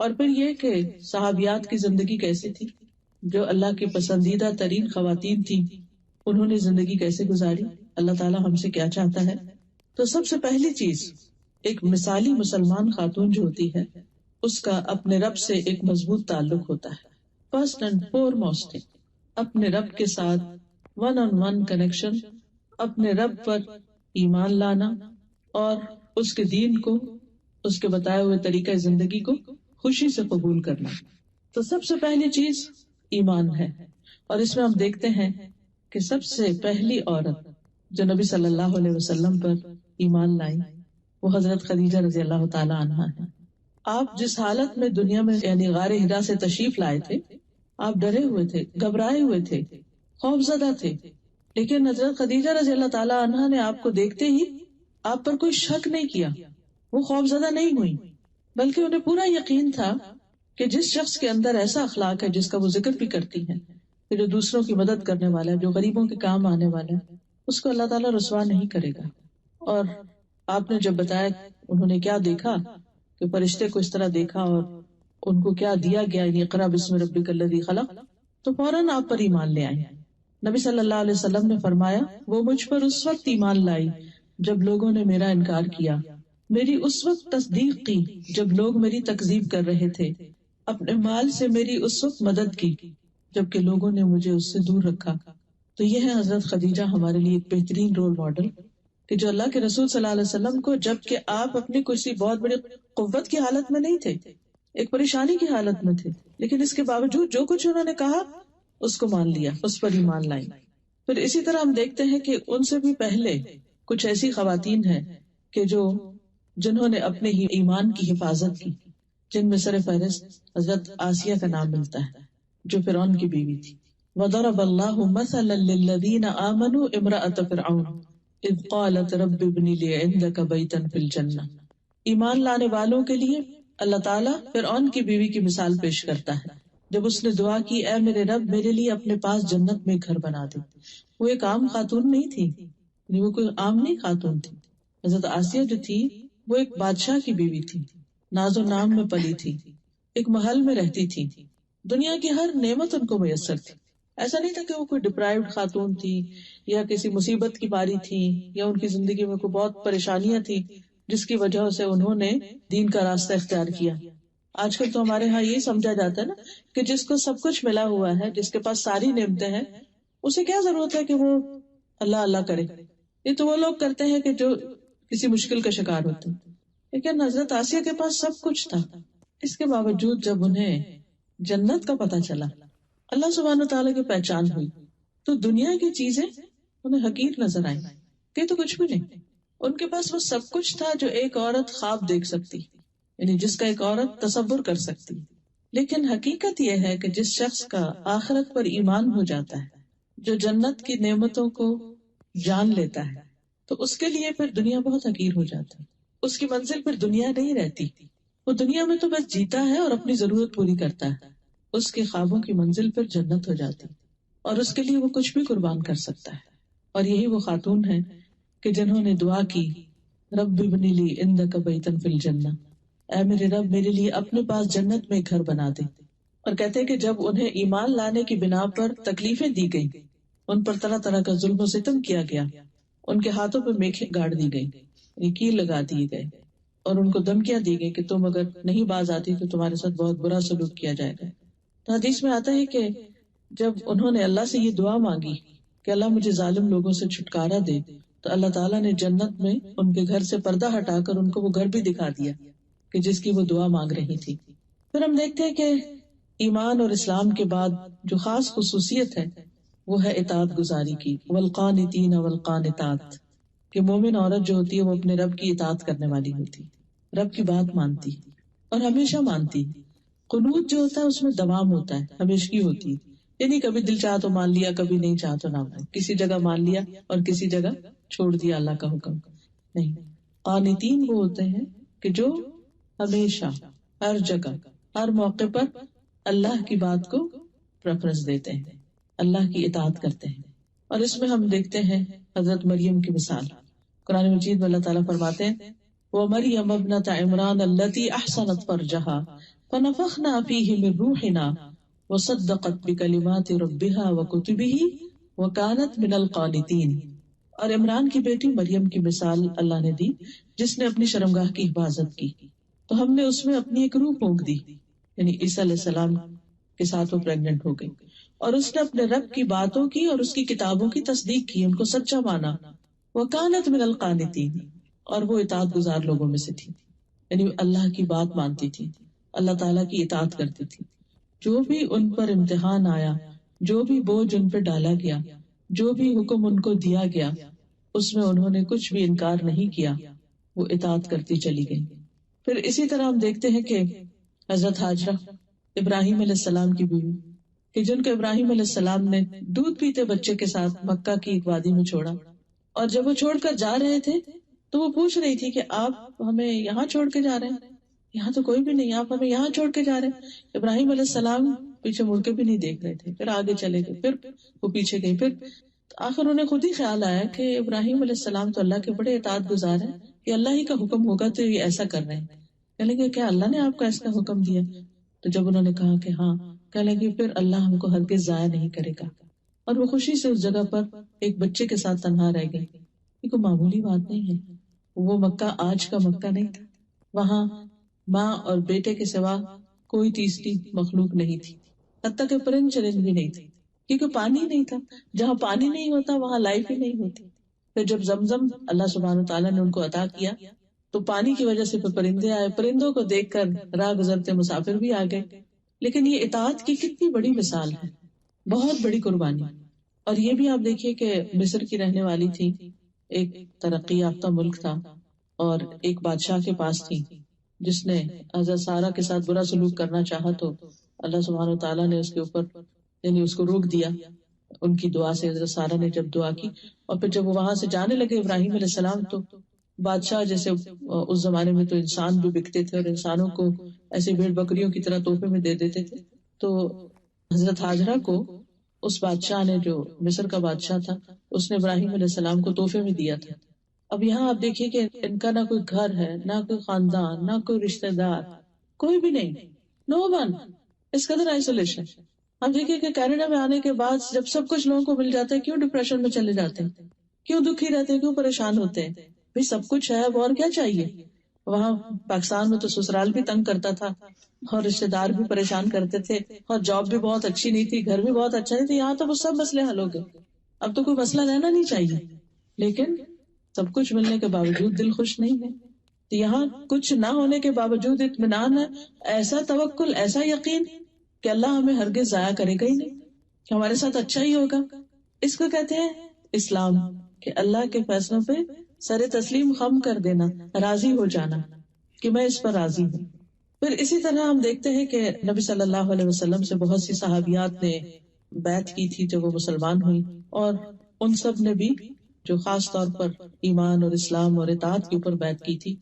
اور پھر یہ کہ صحابیات کی زندگی کیسی تھی، جو اللہ کی پسندیدہ ترین خواتین تھیں، انہوں نے زندگی کیسے گزاری، اللہ تعالیٰ ہم سے کیا چاہتا ہے۔ تو سب سے پہلی چیز، ایک مثالی مسلمان خاتون جو ہوتی ہے اس کا اپنے رب سے ایک مضبوط تعلق ہوتا ہے۔ فرسٹ اینڈ فور موسٹ اپنے رب کے ساتھ ون آن ون کنیکشن، اپنے رب پر ایمان لانا اور اس کے دین کو، اس کے بتائے ہوئے طریقہ زندگی کو خوشی سے قبول کرنا۔ تو سب سے پہلی چیز ایمان ہے، اور اس میں ہم دیکھتے ہیں کہ سب سے پہلی عورت جو نبی صلی اللہ علیہ وسلم پر ایمان لائی وہ حضرت خدیجہ رضی اللہ تعالی عنہا ہے۔ آپ جس حالت میں دنیا میں یعنی غار حرا سے تشریف لائے تھے، آپ ڈرے ہوئے تھے، گھبرائے ہوئے تھے، خوف زدہ تھے، لیکن حضرت خدیجہ رضی اللہ تعالی عنہا نے آپ کو دیکھتے ہی آپ پر کوئی شک نہیں کیا، وہ خوف زدہ نہیں ہوئی، بلکہ انہیں پورا یقین تھا کہ جس شخص کے اندر ایسا اخلاق ہے جس کا وہ ذکر بھی کرتی ہیں کہ جو دوسروں کی مدد کرنے والا ہے، جو غریبوں کے کام آنے والا ہے، اس کو اللہ تعالیٰ رسوا نہیں کرے گا۔ اور آپ نے جب بتایا انہوں نے کیا دیکھا کہ فرشتے کو اس طرح دیکھا اور ان کو کیا دیا گیا، اقرا بسم ربک الذی خلق، تو فوراً آپ پر ایمان لے آئے۔ نبی صلی اللہ علیہ وسلم نے فرمایا وہ مجھ پر اس وقت ایمان لائی جب لوگوں نے میرا انکار کیا، میری اس وقت تصدیق کی جب لوگ میری تکذیب کر رہے تھے، اپنے مال سے میری اس وقت مدد کی جبکہ لوگوں نے مجھے اس سے دور رکھا۔ تو یہ ہے حضرت خدیجہ ہمارے لیے ایک بہترین رول ماڈل کہ جو اللہ کے رسول صلی اللہ علیہ وسلم کو، جبکہ آپ اپنی کسی بہت بڑی قوت کی حالت میں نہیں تھے، ایک پریشانی کی حالت میں تھے، لیکن اس کے باوجود جو کچھ انہوں نے کہا اس کو مان لیا، اس پر ایمان لائی۔ پھر اسی طرح ہم دیکھتے ہیں کہ ان سے بھی پہلے کچھ ایسی خواتین ہیں کہ جنہوں نے اپنے ہی ایمان کی حفاظت کی، جن میں سر فہرست حضرت آسیہ کا نام ملتا ہے جو فرعون کی بیوی تھی۔ وَضَرَبَ اللَّهُ مَثَلًا لِّلَّذِينَ آمَنُوا امْرَأَتَ فِرْعَوْنَ اذ قالت رب ابن لی عندک بیتا فی الجنہ۔ ایمان لانے والوں کے لیے اللہ تعالیٰ فرعون کی بیوی کی مثال پیش کرتا ہے جب اس نے دعا کی اے میرے رب میرے لیے اپنے پاس جنت میں گھر بنا دے۔ وہ ایک عام خاتون نہیں تھی، یعنی وہ کوئی عام نہیں خاتون تھی۔ حضرت آسیہ جو تھی وہ ایک بادشاہ کی بیوی تھی، ناز و نام میں پلی تھی، ایک محل میں رہتی تھی، دنیا کی ہر نعمت ان کو میسر تھی۔ ایسا نہیں تھا کہ وہ کوئی ڈپرائیوڈ خاتون تھی یا کسی مصیبت کی باری تھی یا ان کی زندگی میں کوئی بہت پریشانیاں تھی جس کی وجہ سے انہوں نے دین کا راستہ اختیار کیا۔ آج کل تو ہمارے ہاں یہی سمجھا جاتا ہے نا کہ جس کو سب کچھ ملا ہوا ہے، جس کے پاس ساری نعمتیں ہیں، اسے کیا ضرورت ہے کہ وہ اللہ اللہ کرے۔ یہ تو وہ لوگ کرتے ہیں کہ جو کسی مشکل کا شکار ہوتے ہیں، لیکن حضرت آسیہ کے پاس سب کچھ تھا۔ اس کے باوجود جب انہیں جنت کا پتہ چلا، اللہ سبحانہ تعالیٰ کی پہچان ہوئی، تو دنیا کی چیزیں انہیں حقیر نظر آئیں کہ تو کچھ بھی نہیں۔ ان کے پاس وہ سب کچھ تھا جو ایک عورت خواب دیکھ سکتی، یعنی جس کا ایک عورت تصور کر سکتی۔ لیکن حقیقت یہ ہے کہ جس شخص کا آخرت پر ایمان ہو جاتا ہے، جو جنت کی نعمتوں کو جان لیتا ہے، تو اس کے لیے پھر دنیا بہت حقیر ہو جاتا ہے۔ اس کی منزل پھر دنیا نہیں رہتی، وہ دنیا میں تو بس جیتا ہے اور اپنی ضرورت پوری کرتا ہے۔ اس کے خوابوں کی منزل پھر جنت ہو جاتی اور اس کے لیے وہ کچھ بھی قربان کر سکتا ہے۔ اور یہی وہ خاتون ہے کہ جنہوں نے دعا کی رب ابن لی عندک بیتا فی الجنہ، اے میرے رب میرے لیے اپنے پاس جنت میں گھر بنا دے۔ اور کہتے ہیں کہ جب انہیں ایمان لانے کی بنا پر تکلیفیں دی گئی، ان پر طرح طرح کا ظلم و ستم کیا گیا، ان کے ہاتھوں پہ میخیں گاڑ دی گئی، کیل لگا دیے گئے، اور ان کو دھمکیاں دی گئی کہ تم اگر نہیں باز آتی تو تمہارے ساتھ بہت برا سلوک کیا جائے گا۔ تو حدیث میں آتا ہے کہ جب انہوں نے اللہ سے یہ دعا مانگی کہ اللہ مجھے ظالم لوگوں سے چھٹکارا دے، تو اللہ تعالیٰ نے جنت میں ان کے گھر سے پردہ ہٹا کر ان کو وہ گھر بھی دکھا دیا کہ جس کی وہ دعا مانگ رہی تھی۔ پھر ہم دیکھتے ہیں کہ ایمان اور اسلام کے بعد جو خاص خصوصیت ہے وہ ہے اطاعت گزاری کی، والقانتین والقانتات، کہ مومن عورت جو ہوتی ہے وہ اپنے رب کی اطاعت کرنے والی ہوتی، رب کی بات مانتی اور ہمیشہ مانتی۔ قنوت جو ہوتا ہے اس میں دوام ہوتا ہے، ہمیشگی ہوتی ہے، یعنی کبھی دل چاہ تو مان لیا، کبھی نہیں چاہ تو نہ مان، کسی جگہ مان لیا اور کسی جگہ چھوڑ دیا اللہ کا حکم نہیں۔ قانتین وہ ہوتے ہیں کہ جو ہمیشہ ہر جگہ ہر موقع پر اللہ کی بات کو پریفرنس دیتے ہیں، اللہ کی اطاعت کرتے ہیں۔ اور اس میں ہم دیکھتے ہیں حضرت مریم کی مثال۔ قرآن مجید میں اللہ تعالیٰ فرماتے ہیں وَمَرْيَمَ ابْنَتَ عِمْرَانَ الَّتِي أَحْصَنَتْ فَرْجَهَا فنفخنا فیہ من روحنا وصدقت بکلمات ربها وکتبہ وکانت من القانتین. اور عمران کی بیٹی مریم کی مثال اللہ نے دی جس نے اپنی شرمگاہ کی حفاظت کی تو ہم نے اس میں اپنی ایک روح پھونک دی، یعنی عیسیٰ علیہ السلام کے ساتھ وہ پریگننٹ ہو گئی، اور اس نے اپنے رب کی باتوں کی اور اس کی کتابوں کی تصدیق کی، ان کو سچا مانا. وکانت من القانتین، اور وہ اطاعت گزار لوگوں میں سے تھی، یعنی اللہ کی بات مانتی تھی، اللہ تعالیٰ کی اطاعت کرتی تھی. جو بھی ان پر امتحان آیا، جو بھی بوجھ ان پہ ڈالا گیا، جو بھی حکم ان کو دیا گیا، اس میں انہوں نے کچھ بھی انکار نہیں کیا، وہ اطاعت کرتی چلی گئی. پھر اسی طرح ہم دیکھتے ہیں کہ حضرت ہاجرہ ابراہیم علیہ السلام کی بیوی، کہ جن کو ابراہیم علیہ السلام نے دودھ پیتے بچے کے ساتھ مکہ کی ایک وادی میں چھوڑا، اور جب وہ چھوڑ کر جا رہے تھے تو وہ پوچھ رہی تھی کہ آپ ہمیں یہاں چھوڑ کے جا رہے ہیں، یہاں تو کوئی بھی نہیں، آپ ہمیں یہاں چھوڑ کے جا رہے ہیں. ابراہیم علیہ السلام پیچھے مڑ کے بھی نہیں دیکھ رہے تھے، پھر آگے چلے گئے، پھر وہ پیچھے گئی، پھر آخر انہیں خود ہی خیال آیا کہ ابراہیم علیہ السلام تو اللہ کے بڑے اطاعت گزار ہیں، کہ اللہ ہی کا حکم ہوگا تو یہ ایسا کر رہے ہیں. کہنے لگے کیا اللہ نے آپ کو ایسا حکم دیا؟ تو جب انہوں نے کہا کہ ہاں، کہنے لگے پھر اللہ ہم کو ہرگز ضائع نہیں کرے گا. اور وہ خوشی سے اس جگہ پر ایک بچے کے ساتھ تنہا رہ گئی. یہ کوئی معمولی بات نہیں ہے، وہ مکہ آج کا مکہ نہیں تھا، وہاں ماں اور بیٹے کے سوا کوئی تیسری مخلوق نہیں تھی، حتیٰ کہ پرند چرند بھی نہیں تھی، کیونکہ پانی نہیں تھا. جہاں پانی نہیں ہوتا وہاں لائف ہی نہیں ہوتی. پھر جب زمزم اللہ سبحانہ وتعالیٰ نے ان کو عطا کیا تو پانی کی وجہ سے پھر پرندے آئے، پرندوں کو دیکھ کر راہ گزرتے مسافر بھی آ گئے. لیکن یہ اطاعت کی کتنی بڑی مثال ہے، بہت بڑی قربانی. اور یہ بھی آپ دیکھیے کہ مصر کی رہنے والی تھی، ایک ترقی یافتہ ملک تھا، اور ایک بادشاہ کے پاس تھی جس نے حضرت سارہ کے ساتھ برا سلوک کرنا چاہا تو اللہ سبحانہ وتعالیٰ نے اس کے اوپر یعنی اس کو روک دیا ان کی دعا سے. حضرت سارہ نے جب دعا کی اور پھر جب وہ وہاں سے جانے لگے ابراہیم علیہ السلام، تو بادشاہ جیسے اس زمانے میں تو انسان بھی بکتے تھے اور انسانوں کو ایسے بھیڑ بکریوں کی طرح تحفے میں دے دیتے تھے، تو حضرت ہاجرہ کو اس بادشاہ نے جو مصر کا بادشاہ تھا اس نے ابراہیم علیہ السلام کو تحفے میں دیا تھا. اب یہاں آپ دیکھیے کہ ان کا نہ کوئی گھر ہے، نہ کوئی خاندان، نہ کوئی رشتہ دار، کوئی بھی نہیں، نو ون، اس قدر آئسولیشن. ہم دیکھیے کہ کینیڈا میں آنے کے بعد جب سب کچھ لوگوں کو مل جاتا ہے کیوں ڈپریشن میں چلے جاتے ہیں، کیوں دکھی رہتے ہیں، کیوں پریشان ہوتے ہیں؟ بھئی سب کچھ ہے، اب اور کیا چاہیے؟ وہاں پاکستان میں تو سسرال بھی تنگ کرتا تھا اور رشتے دار بھی پریشان کرتے تھے اور جاب بھی بہت اچھی نہیں تھی، گھر بھی بہت اچھا نہیں تھا. یہاں تو وہ سب مسئلے حل ہو گئے، اب تو کوئی مسئلہ رہنا نہیں چاہیے. لیکن سب کچھ ملنے کے باوجود دل خوش نہیں ہے. تو یہاں کچھ نہ ہونے کے باوجود اطمینان ہے، ایسا توکل، ایسا یقین کہ اللہ ہمیں ہرگز ضائع کرے گا ہی نہیں، کہ ہمارے ساتھ اچھا ہی ہوگا. اس کو کہتے ہیں اسلام، کہ اللہ کے فیصلوں پہ سر تسلیم خم کر دینا، راضی ہو جانا کہ میں اس پر راضی ہوں. پھر اسی طرح ہم دیکھتے ہیں کہ نبی صلی اللہ علیہ وسلم سے بہت سی صحابیات نے بیعت کی تھی جب وہ مسلمان ہوئی، اور ان سب نے بھی جو خاص طور پر ایمان اور اسلام اور اطاعت کے اوپر بیعت کی تھی،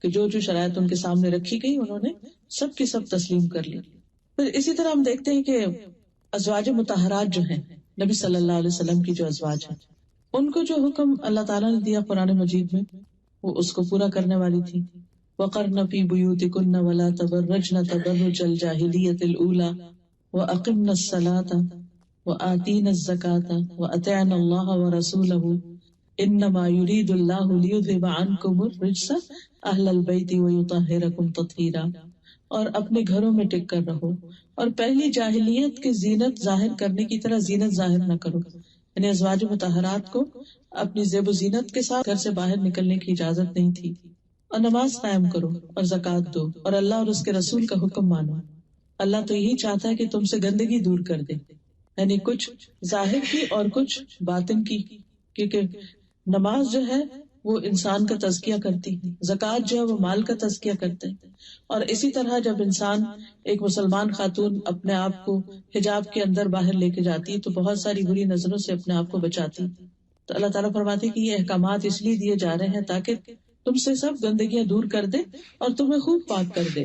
کہ جو جو شرائط ان کے سامنے رکھی گئی انہوں نے سب کی سب تسلیم کر لی. پھر اسی طرح ہم دیکھتے ہیں کہ ازواج مطہرات جو ہیں، نبی صلی اللہ علیہ وسلم کی جو ازواج ہیں، ان کو جو حکم اللہ تعالیٰ نے دیا قرآن مجید میں وہ اس کو پورا کرنے والی تھی. وَقَرْنَ فِي بُيُوتِكُنَّ وَلَا تَبَرَّجْنَ تَبَرُّجَ الْجَاهِلِيَّةِ الْأُولَى وَأَقِمْنَ الصَّلَاةَ وَآتِينَ الزَّكَاةَ وَأَطِعْنَ اللَّهَ وَرَسُولَهُ إِنَّمَا يُرِيدُ اللَّهُ لِيُذْهِبَ عَنْكُمُ الرِّجْسَ أَهْلَ الْبَيْتِ وَيُطَهِّرَكُمْ تَطْهِيرًا. اور اپنے گھروں میں ٹک کر رہو اور پہلی جاہلیت کی زینت ظاہر کرنے کی طرح زینت ظاہر نہ کرو. یعنی ازواج مطہرات کو اپنی زیب و زینت کے ساتھ گھر سے باہر نکلنے کی اجازت نہیں تھی. اور نماز قائم کرو اور زکوٰۃ دو اور اللہ اور اس کے رسول کا حکم مانو. اللہ تو یہی چاہتا ہے کہ تم سے گندگی دور کر دے، یعنی کچھ ظاہر کی اور کچھ باطن کی، کیونکہ نماز جو ہے وہ انسان کا تزکیہ کرتی ہے، زکوٰۃ جو ہے وہ مال کا تزکیہ کرتے ہیں. اور اسی طرح جب انسان ایک مسلمان خاتون اپنے آپ کو حجاب کے اندر باہر لے کے جاتی ہے تو بہت ساری بری نظروں سے اپنے آپ کو بچاتی. تو اللہ تعالیٰ فرماتے کہ یہ احکامات اس لیے دیے جا رہے ہیں تاکہ تم سے سب گندگیاں دور کر دے اور تمہیں خوب پاک کر دے.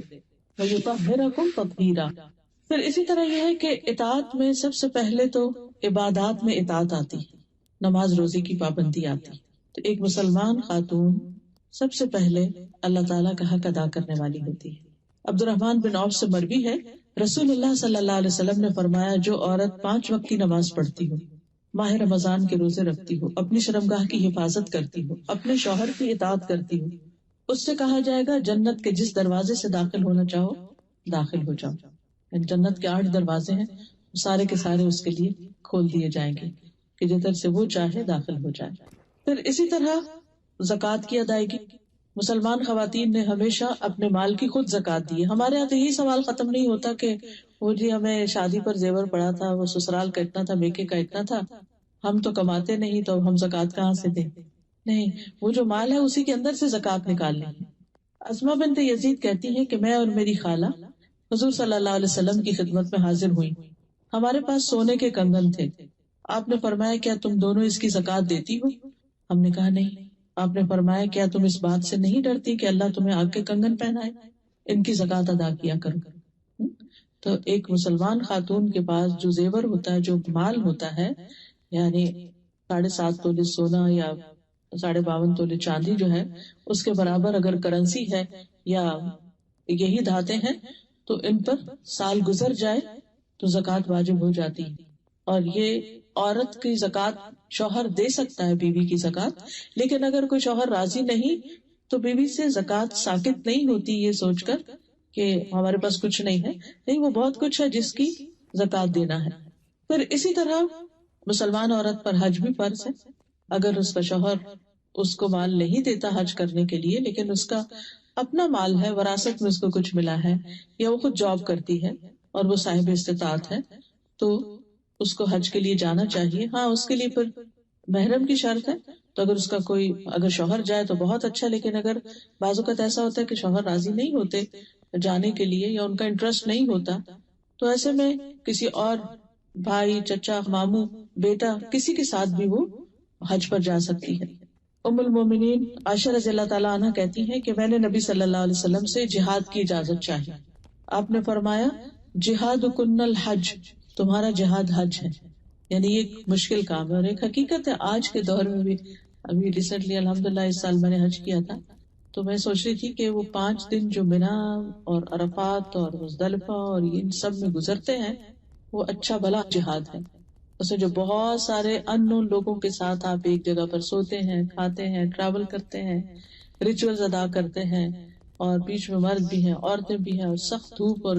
وَيُطَهِّرَكُمْ تَطْهِيرًا. پھر اسی طرح یہ ہے کہ اطاعت میں سب سے پہلے تو عبادات میں اطاعت آتی، نماز روزے کی پابندی آتی. تو ایک مسلمان خاتون سب سے پہلے اللہ تعالیٰ کا حق ادا کرنے والی ہوتی ہے. عبد الرحمن بن عوف سے مروی ہے، رسول اللہ صلی اللہ علیہ وسلم نے فرمایا، جو عورت 5 وقت کی نماز پڑھتی ہو، ماہ رمضان کے روزے رکھتی ہو، اپنی شرمگاہ کی حفاظت کرتی ہو، اپنے شوہر کی اطاعت کرتی ہو، اس سے کہا جائے گا جنت کے جس دروازے سے داخل ہونا چاہو داخل ہو جاؤ. یعنی جنت کے 8 دروازے ہیں، سارے کے سارے اس کے لیے کھول دیے جائیں گے کہ جدھر سے وہ چاہے داخل ہو جائے. پھر اسی طرح زکوٰۃ کی ادائیگی. مسلمان خواتین نے ہمیشہ اپنے مال کی خود زکوٰۃ دی ہے. ہمارے یہاں تو یہی سوال ختم نہیں ہوتا کہ وہ جی ہمیں شادی پر زیور پڑا تھا، وہ سسرال کا اتنا تھا، میکے کا اتنا تھا، ہم تو کماتے نہیں تو ہم زکوٰۃ کہاں سے دیں. نہیں، وہ جو مال ہے اسی کے اندر سے زکوٰۃ نکالنی ہے. اسما بنت یزید کہتی ہیں کہ میں اور میری خالہ حضور صلی اللہ علیہ وسلم کی خدمت میں حاضر ہوئی. ہمارے پاس سونے کے کنگن تھے. آپ نے فرمایا کیا تم دونوں اس کی زکوٰۃ دیتی ہو؟ ہم نے کہا نہیں. آپ نے فرمایا کیا تم اس بات سے نہیں ڈرتی کہ اللہ تمہیں آگ کے کنگن پہنائے؟ ان کی زکوٰۃ ادا کیا کرو. تو ایک مسلمان خاتون کے پاس جو زیور ہوتا ہے، جو مال ہوتا ہے، یعنی 7.5 تولے سونا یا 52.5 تولے چاندی جو ہے، اس کے برابر اگر کرنسی ہے یا یہی دھاتیں ہیں تو ان پر سال گزر جائے تو زکوٰۃ واجب ہو جاتی ہے. اور یہ عورت کی زکوٰۃ شوہر دے سکتا ہے، بیوی کی زکوٰۃ، لیکن اگر کوئی شوہر راضی نہیں تو بیوی سے زکوٰۃ ساقط نہیں ہوتی یہ سوچ کر کہ ہمارے پاس کچھ نہیں ہے. نہیں، وہ بہت کچھ ہے جس کی زکوٰۃ دینا ہے. پھر اسی طرح مسلمان عورت پر حج بھی فرض ہے. اگر اس کا شوہر اس کو مال نہیں دیتا حج کرنے کے لیے، لیکن اس کا اپنا مال ہے، وراثت میں اس کو کچھ ملا ہے، یا وہ خود جاب کرتی ہے اور وہ صاحب استطاعت ہے، تو اس کو حج کے لیے جانا چاہیے. ہاں، اس کے لیے پھر محرم کی شرط ہے. تو اگر اس کا کوئی اگر شوہر جائے تو بہت اچھا، لیکن اگر بعض اوقات ایسا ہوتا ہے کہ شوہر راضی نہیں ہوتے جانے کے لیے یا ان کا انٹرسٹ نہیں ہوتا، تو ایسے میں کسی اور بھائی، چچا، ماموں، بیٹا، کسی کے ساتھ بھی وہ حج پر جا سکتی ہے. ام المومنین عائشہ رضی اللہ تعالیٰ عنہ کہتی ہیں کہ میں نے نبی صلی اللہ علیہ وسلم سے جہاد کی اجازت چاہی. آپ نے فرمایا جہاد کن الحج، تمہارا جہاد حج ہے. یعنی یہ ایک مشکل کام ہے اور ایک حقیقت ہے آج کے دور میں بھی. ابھی ریسنٹلی الحمدللہ اس سال میں نے حج کیا تھا، تو میں سوچ رہی تھی کہ وہ 5 دن جو منا اور عرفات اور مزدلفہ اور ان سب میں گزرتے ہیں، وہ اچھا بھلا جہاد ہے. اس میں جو بہت سارے ان نون لوگوں کے ساتھ آپ ایک جگہ پر سوتے ہیں، کھاتے ہیں، ٹریول کرتے ہیں، ریچولز ادا کرتے ہیں، اور بیچ میں مرد بھی ہیں، عورتیں بھی ہیں، اور سخت دھوپ اور